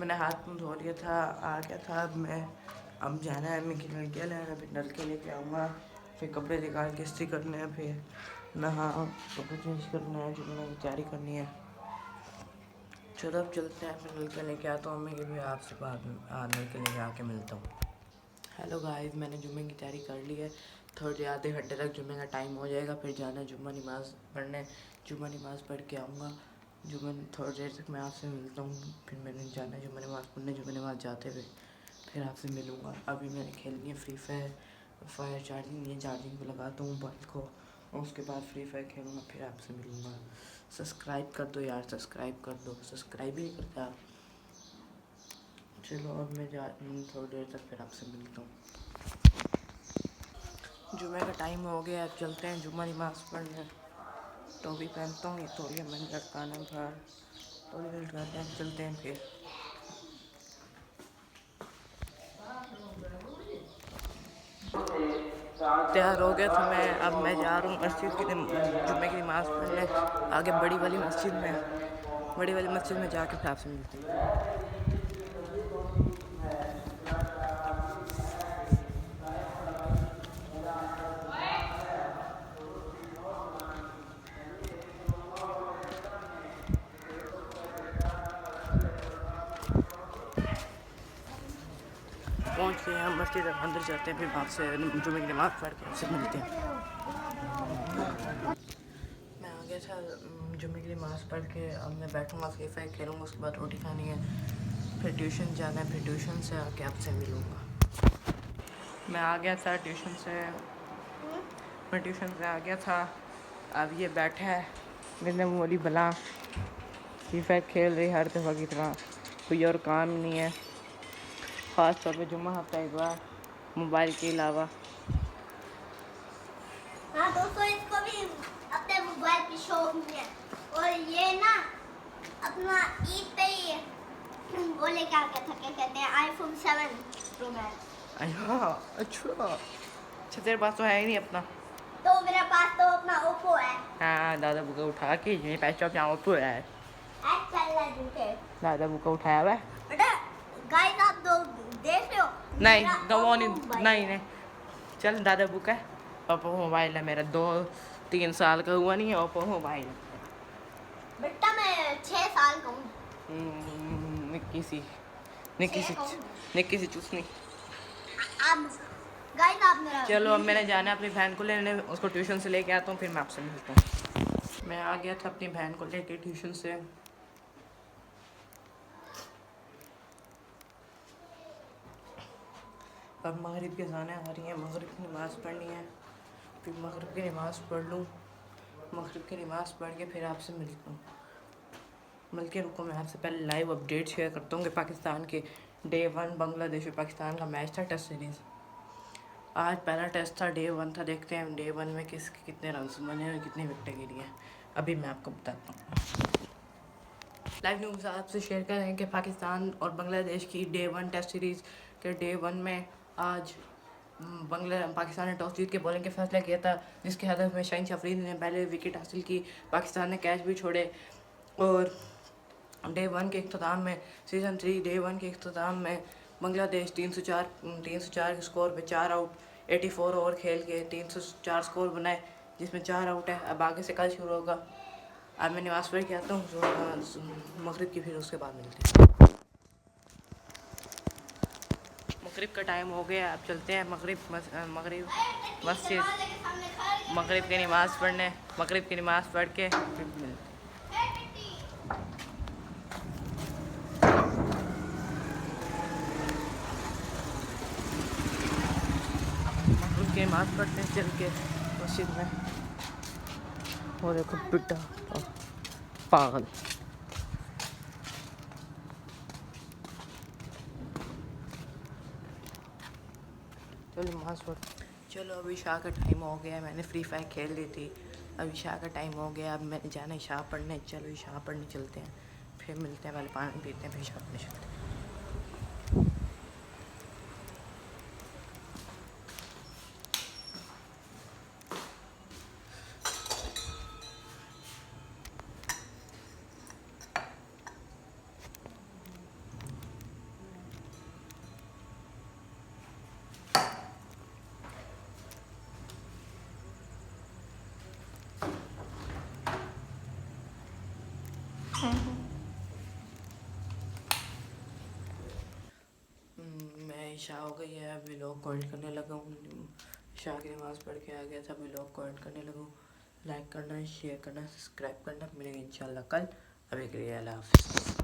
मैंने हाथ मुँह धो लिया था, आ गया था। अब जाना है मैं कि नलके लेना, फिर नलके लेके आऊँगा, फिर कपड़े निकाल के इस्त्री करने हैं, फिर नहा कपड़े चेंज करना है, जुम्मे की तैयारी करनी है। चलो अब चलते हैं, फिर नलके लेके आता हूँ मैं कि फिर आपसे बाद में नलके लेके आके मिलता हूँ। हेलो गाइस, मैंने जुम्मे की तैयारी कर ली है। थोड़े आधे घंटे तक जुम्मे का टाइम हो जाएगा, फिर जाना है जुम्मा नमाज़ पढ़ने। जुम्मा नमाज़ पढ़ के आऊँगा। जुम्मे थोड़ी देर तक मैं आपसे मिलता हूँ, फिर मैंने जाना है जुम्मा नमाज़ पढ़ने। जुम्मा नमाज़ जाते हुए फिर आपसे मिलूँगा। अभी मैंने खेलनी है फ्री फायर चार्जिंग नहीं है, चार्जिंग पर लगाता हूँ मोबाइल को और उसके बाद फ्री फायर खेलूँगा, फिर आपसे मिलूँगा। सब्सक्राइब कर दो यार, सब्सक्राइब कर दो, सब्सक्राइब ही नहीं करते आप। चलो अब मैं थोड़ी देर तक फिर आपसे मिलता हूँ। जुम्मे का टाइम हो गया, अब चलते हैं जुम्मा नमाज़ पढ़ने। टोपी पहनता हूँ, तौलिया मैंने लटकाना बाहर, तौलिया लटकाते हैं, चलते हैं फिर। तैयार हो गया था मैं, अब मैं जा रहा हूँ मस्जिद की जुम्मे की नमाज़ पढ़ने, आगे बड़ी वाली मस्जिद में जाके फिर आपसे मिलते हैं। पहुँच गए हम मस्जिद, अब अंदर जाते हैं, फिर आपसे जुम्मे की नमाज़ पढ़ के आपसे मिलते हैं। मैं आ गया था जुम्मे की नमाज़ पढ़ के, अब मैं बैठूँगा, फ्री फायर खेलूँगा, उसके बाद रोटी खानी है, फिर ट्यूशन जाना है, फिर ट्यूशन से आके आपसे मिलूँगा। मैं आ गया था ट्यूशन से आ गया था। अब ये बैठा है गंदे मोली बला, फ्री फायर खेल रही हर दफ़ा की तरह, कोई और काम नहीं है, ख़ास तौर पे जुम्मा हफ्ता इतवार मोबाइल के अलावा। हाँ दोस्तों, इसको भी अपने मोबाइल की शौक नहीं है, और ये ना अपना ईद पे ही बोले क्या कहते हैं iPhone 7 Pro Max। अच्छा तेरे पास तो है ही नहीं अपना। तो मेरे पास तो अपना Oppo है। हाँ, दादा बुका उठा के यहीं पैसे अपना ओप्पो है। चल रहा झूठे। दादा बुका उठाया हुआ है। बेटा गाइस, आप दो देख रहे हो नहीं मेरा गवा Oppo मोबाइल नहीं नहीं, चल दादा बुका है। ओप्पो मोबाइल है मेरा, 2-3 साल का हुआ नहीं है ओप्पो मोबाइल। बेटा मैं 6 साल का हूँ। निक्की सी चूसनी। आप गाइस, आप मेरा चलो अब मैंने जाना है अपनी बहन को लेने, उसको ट्यूशन से लेके आता हूँ, फिर मैं आपसे मिलता हूँ। मैं आ गया था अपनी बहन को लेके ट्यूशन से। अब मगरिब के ज़ाने आ रही हैं, मगरिब की नमाज़ पढ़नी है, फिर मगरिब की नमाज़ पढ़ लूँ, मगरिब की नमाज़ पढ़ के फिर आपसे मिलता हूँ। बल्कि रुको, मैं आपसे पहले लाइव अपडेट शेयर करता हूँ कि पाकिस्तान के डे 1 बांग्लादेश और पाकिस्तान का मैच था, टेस्ट सीरीज़। आज पहला टेस्ट था, डे 1 था। देखते हैं डे 1 में कितने रन बने और कितनी विकेटें गिरी हैं, अभी मैं आपको बताता हूँ। लाइव न्यूज़ आपसे शेयर कर रहे हैं कि पाकिस्तान और बांग्लादेश की डे 1 टेस्ट सीरीज़ के डे 1 में आज पाकिस्तान ने टॉस जीत के बॉलिंग के फैसला किया था, जिसके हदफ में शाहीन अफरीदी ने पहले विकेट हासिल की। पाकिस्तान ने कैच भी छोड़े और डे 1 के अख्ताम में सीज़न 3 डे 1 के अख्ताम में बांग्लादेश 304 के स्कोर पे 4 आउट 84 ओवर खेल के 304 स्कोर बनाए, जिसमें 4 आउट है। अब आगे से कल शुरू होगा। अब मैं नमाज़ पढ़ के आता हूँ मगरिब की, फिर उसके बाद मिलते हैं। मगरिब का टाइम हो गया, अब चलते हैं मगरिब मस्जिद, मगरिब की नमाज़ पढ़ने, मगरिब की नमाज़ पढ़ के फिर मिलते हैं। मगरिब की नमाज़ पढ़ते हैं चल के मस्जिद में। और देखो बिट्टा पागल। चलो नमाज़ पढ़। चलो अभी शाह का टाइम हो गया, मैंने फ्री फायर खेल ली थी, अभी शाह का टाइम हो गया, अब मैंने जाना है शाह पढ़ने। चलो शाह पढ़ने चलते हैं, फिर मिलते हैं, पहले पानी पीते हैं, फिर शाह पढ़ने चलते हैं। ईशा हो गई है, अभी लोग कमेंट करने लगा हूँ। ईशा की नमाज़ पढ़ के आ गया था, अभी लोग कमेंट करने लगा हूँ। लाइक करना, शेयर करना, सब्सक्राइब करना। मिलेंगे इंशाल्लाह कल। अभी के लिए अल्लाह हाफ़िज़।